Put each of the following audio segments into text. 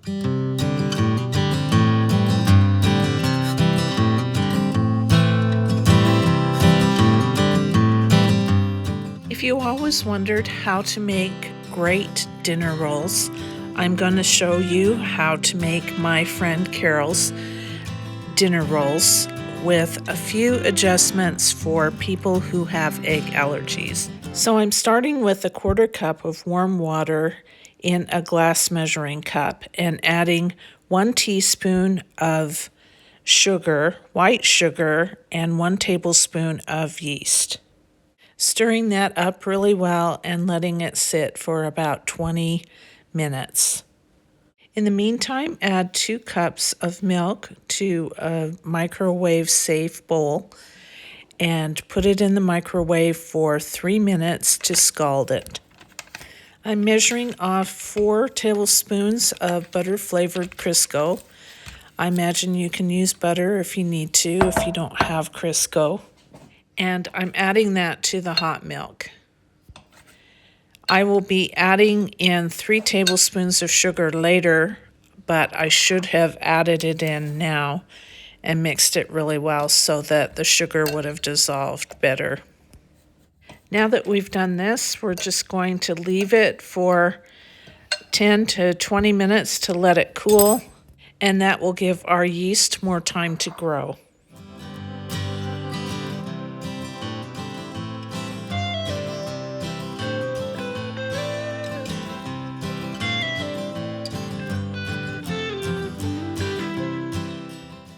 If you always wondered how to make great dinner rolls, I'm going to show you how to make my friend Carol's dinner rolls with a few adjustments for people who have egg allergies. So I'm starting with a 1/4 cup of warm water in a glass measuring cup and adding 1 teaspoon of sugar, white sugar, and 1 tablespoon of yeast. Stirring that up really well and letting it sit for about 20 minutes. In the meantime, add 2 cups of milk to a microwave-safe bowl and put it in the microwave for 3 minutes to scald it. I'm measuring off 4 tablespoons of butter-flavored Crisco. I imagine you can use butter if you need to, if you don't have Crisco. And I'm adding that to the hot milk. I will be adding in 3 tablespoons of sugar later, but I should have added it in now and mixed it really well so that the sugar would have dissolved better. Now that we've done this, we're just going to leave it for 10 to 20 minutes to let it cool, and that will give our yeast more time to grow.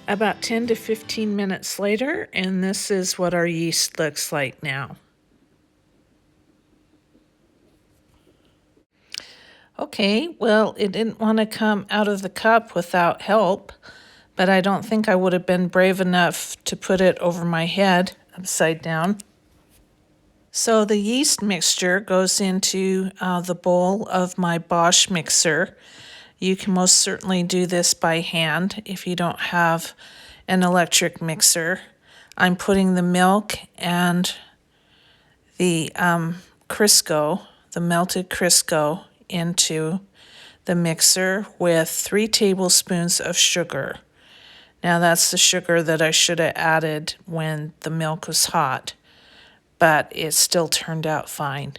About 10 to 15 minutes later, and this is what our yeast looks like now. Okay, well, it didn't want to come out of the cup without help, but I don't think I would have been brave enough to put it over my head upside down. So the yeast mixture goes into the bowl of my Bosch mixer. You can most certainly do this by hand if you don't have an electric mixer. I'm putting the milk and the Crisco, the melted Crisco, into the mixer with 3 tablespoons of sugar. Now that's the sugar that I should have added when the milk was hot, but it still turned out fine.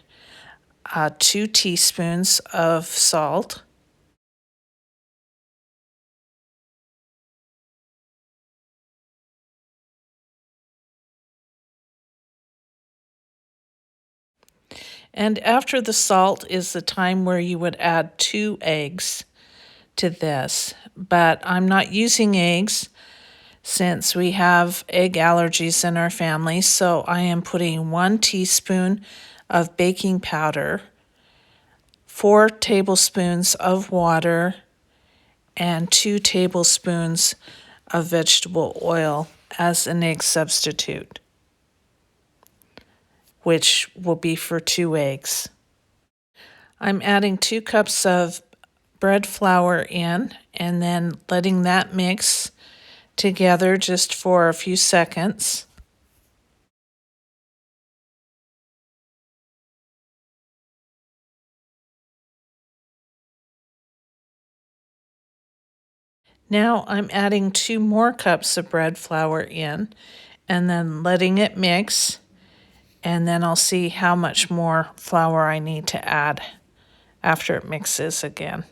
2 teaspoons of salt, and after the salt is the time where you would add 2 eggs to this. But I'm not using eggs since we have egg allergies in our family, so I am putting 1 teaspoon of baking powder, 4 tablespoons of water, and 2 tablespoons of vegetable oil as an egg substitute, which will be for 2 eggs. I'm adding 2 cups of bread flour in and then letting that mix together just for a few seconds. Now I'm adding 2 more cups of bread flour in and then letting it mix, and then I'll see how much more flour I need to add after it mixes again.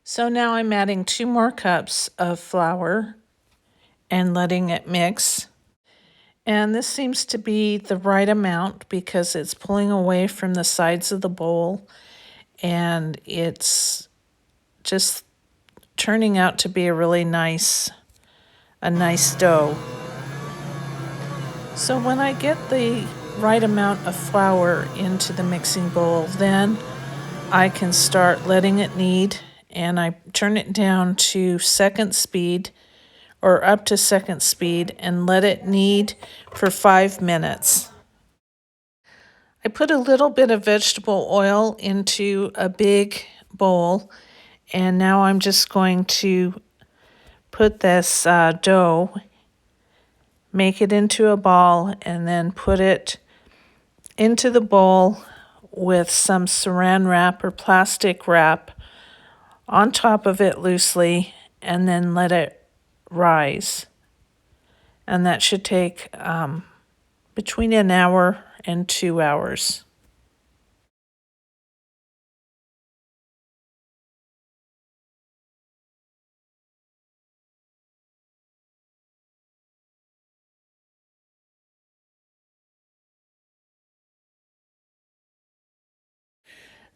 So now I'm adding 2 more cups of flour and letting it mix. And this seems to be the right amount because it's pulling away from the sides of the bowl and it's just turning out to be a really nice dough. So when I get the right amount of flour into the mixing bowl, then I can start letting it knead, and I turn it down to second speed or up to second speed and let it knead for 5 minutes. I put a little bit of vegetable oil into a big bowl, and now I'm just going to put this dough, make it into a ball, and then put it into the bowl with some saran wrap or plastic wrap on top of it loosely and then let it rise. And that should take between an hour and 2 hours.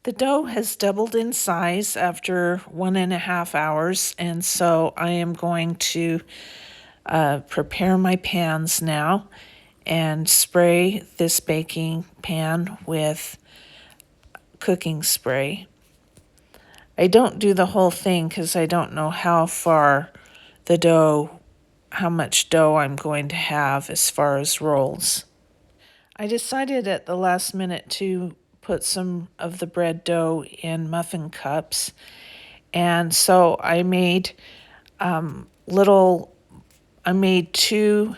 The dough has doubled in size after 1.5 hours, and so I am going to prepare my pans now and spray this baking pan with cooking spray. I don't do the whole thing because I don't know how much dough I'm going to have as far as rolls. I decided at the last minute to put some of the bread dough in muffin cups, and so I made two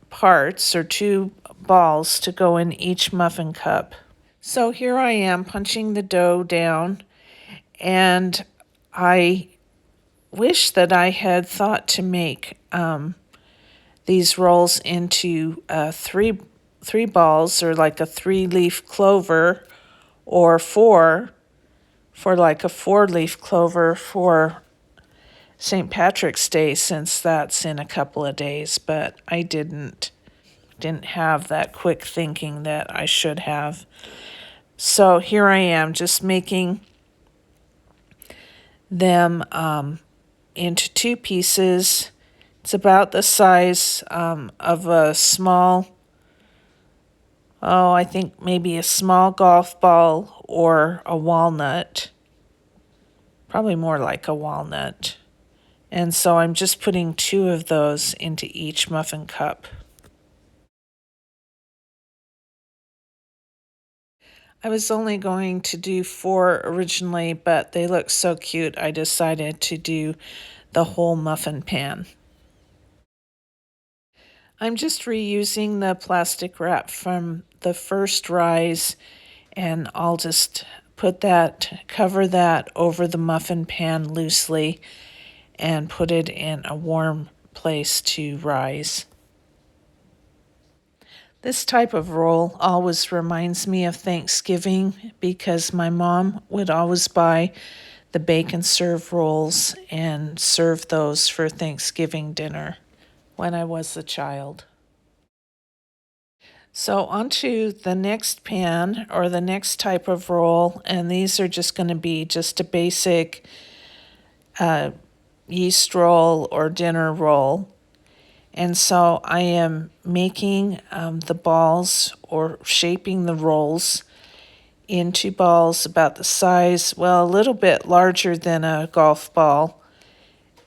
parts or two balls to go in each muffin cup. So here I am punching the dough down, and I wish that I had thought to make these rolls into three balls, or like a 3-leaf clover, or four for like a 4-leaf clover for St. Patrick's Day, since that's in a couple of days, but I didn't have that quick thinking that I should have. So here I am just making them into two pieces. It's about the size of a small, I think maybe a small golf ball or a walnut. Probably more like a walnut. And so I'm just putting 2 of those into each muffin cup. I was only going to do 4 originally, but they look so cute, I decided to do the whole muffin pan. I'm just reusing the plastic wrap from the first rise, and I'll just cover that over the muffin pan loosely and put it in a warm place to rise. This type of roll always reminds me of Thanksgiving because my mom would always buy the bake and serve rolls and serve those for Thanksgiving dinner when I was a child. So onto the next pan or the next type of roll, and these are just going to be just a basic yeast roll or dinner roll. And so I am making the balls or shaping the rolls into balls about the size, a little bit larger than a golf ball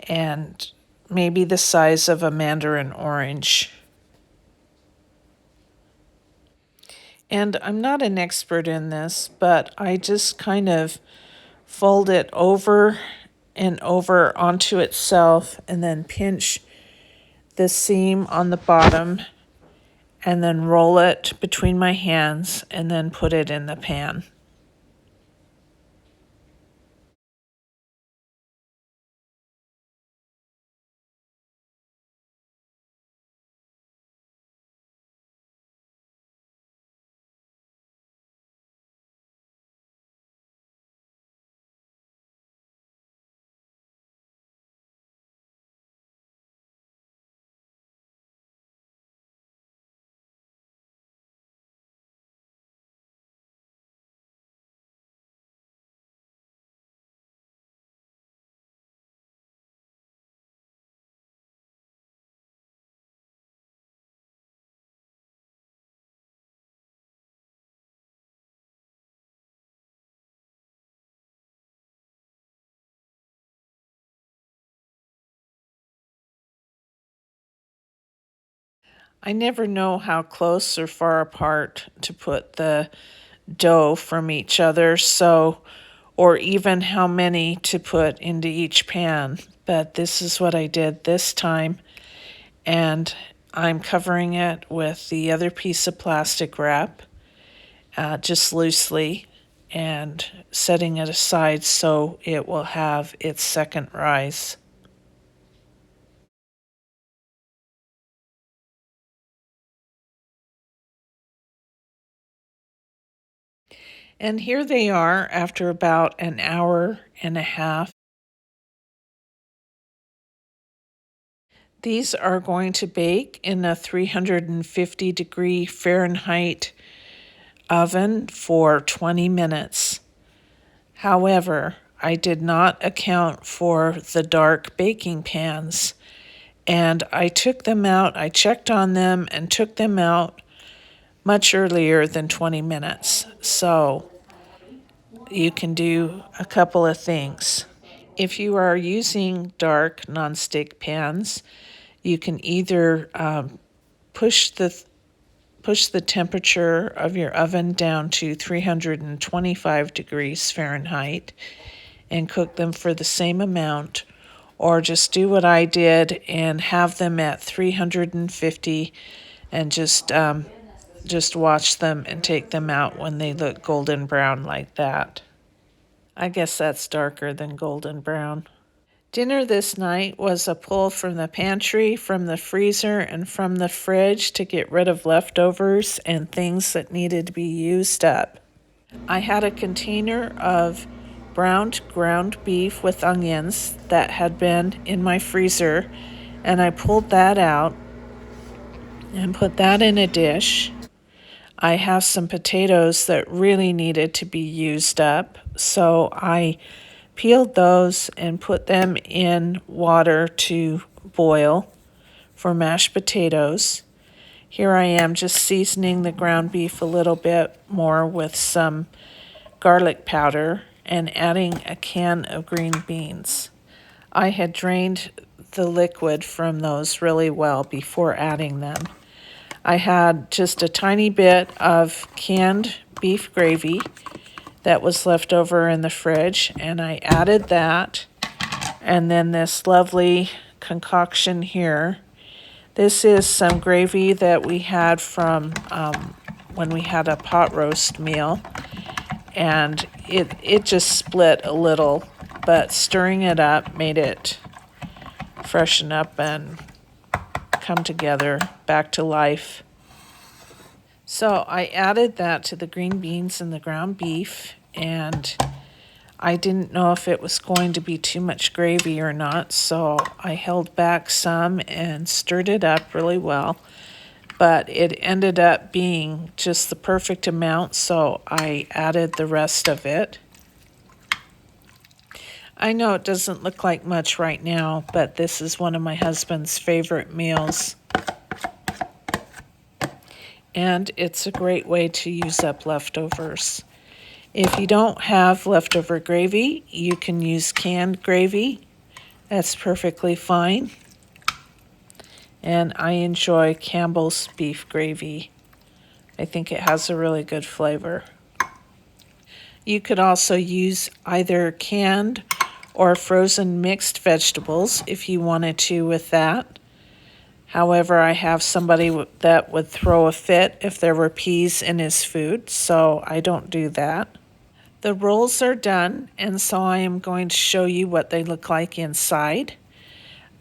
and maybe the size of a mandarin orange. And I'm not an expert in this, but I just kind of fold it over and over onto itself and then pinch the seam on the bottom and then roll it between my hands and then put it in the pan. I never know how close or far apart to put the dough from each other, or even how many to put into each pan. But this is what I did this time, and I'm covering it with the other piece of plastic wrap, just loosely, and setting it aside so it will have its second rise. And here they are after about an hour and a half. These are going to bake in a 350-degree Fahrenheit oven for 20 minutes. However, I did not account for the dark baking pans, and I took them out. I checked on them and took them out much earlier than 20 minutes. So you can do a couple of things. If you are using dark nonstick pans, you can either push the temperature of your oven down to 325 degrees Fahrenheit and cook them for the same amount, or just do what I did and have them at 350 and just watch them and take them out when they look golden brown like that. I guess that's darker than golden brown. Dinner this night was a pull from the pantry, from the freezer, and from the fridge to get rid of leftovers and things that needed to be used up. I had a container of browned ground beef with onions that had been in my freezer, and I pulled that out and put that in a dish. I have some potatoes that really needed to be used up, so I peeled those and put them in water to boil for mashed potatoes. Here I am just seasoning the ground beef a little bit more with some garlic powder and adding a can of green beans. I had drained the liquid from those really well before adding them. I had just a tiny bit of canned beef gravy that was left over in the fridge, and I added that, and then this lovely concoction here. This is some gravy that we had from when we had a pot roast meal, and it just split a little, but stirring it up made it freshen up and come together back to life. So I added that to the green beans and the ground beef, and I didn't know if it was going to be too much gravy or not, so I held back some and stirred it up really well. But it ended up being just the perfect amount, so I added the rest of it. I know it doesn't look like much right now, but this is one of my husband's favorite meals. And it's a great way to use up leftovers. If you don't have leftover gravy, you can use canned gravy. That's perfectly fine. And I enjoy Campbell's beef gravy. I think it has a really good flavor. You could also use either canned or frozen mixed vegetables if you wanted to with that. However, I have somebody that would throw a fit if there were peas in his food, so I don't do that. The rolls are done, and so I am going to show you what they look like inside.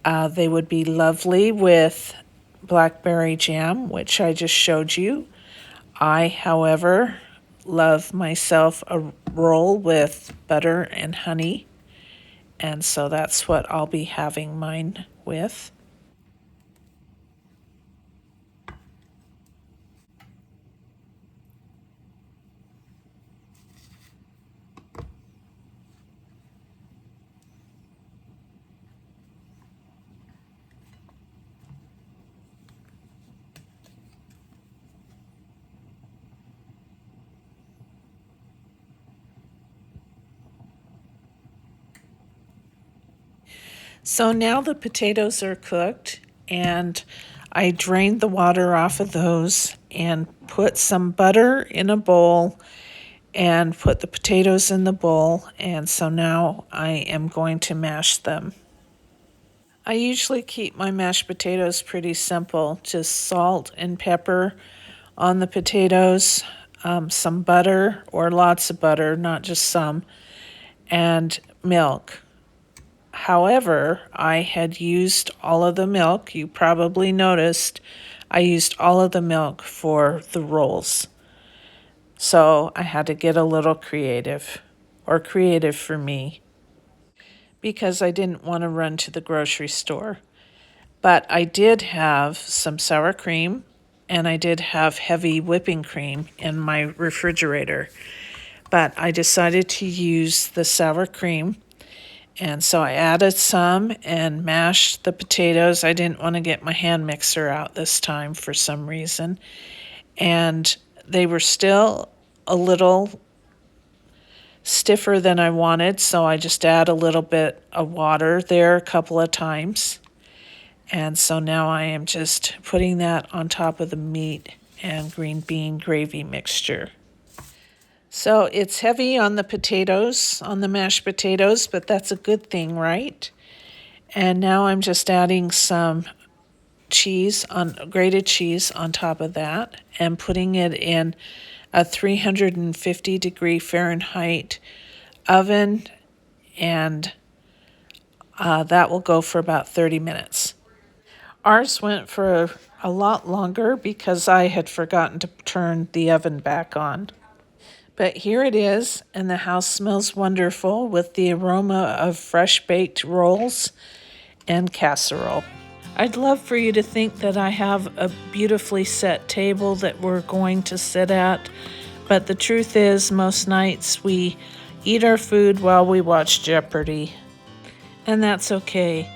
They would be lovely with blackberry jam, which I just showed you. I, however, love myself a roll with butter and honey, and so that's what I'll be having mine with. So now the potatoes are cooked, and I drained the water off of those and put some butter in a bowl and put the potatoes in the bowl, and so now I am going to mash them. I usually keep my mashed potatoes pretty simple, just salt and pepper on the potatoes, some butter or lots of butter, not just some, and milk. However, I had used all of the milk. You probably noticed I used all of the milk for the rolls. So I had to get a little creative, or creative for me, because I didn't want to run to the grocery store. But I did have some sour cream, and I did have heavy whipping cream in my refrigerator. But I decided to use the sour cream, and so I added some and mashed the potatoes. I didn't want to get my hand mixer out this time for some reason. And they were still a little stiffer than I wanted, so I just add a little bit of water there a couple of times. And so now I am just putting that on top of the meat and green bean gravy mixture. So it's heavy on the potatoes, on the mashed potatoes, but that's a good thing, right? And now I'm just adding some grated cheese on top of that and putting it in a 350-degree Fahrenheit oven, and that will go for about 30 minutes. Ours went for a lot longer because I had forgotten to turn the oven back on. But here it is, and the house smells wonderful with the aroma of fresh baked rolls and casserole. I'd love for you to think that I have a beautifully set table that we're going to sit at, but the truth is most nights we eat our food while we watch Jeopardy. And that's okay.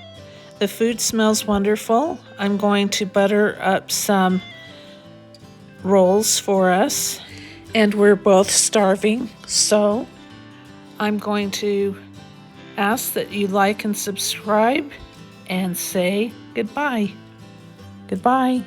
The food smells wonderful. I'm going to butter up some rolls for us, and we're both starving, so I'm going to ask that you like and subscribe and say goodbye. Goodbye.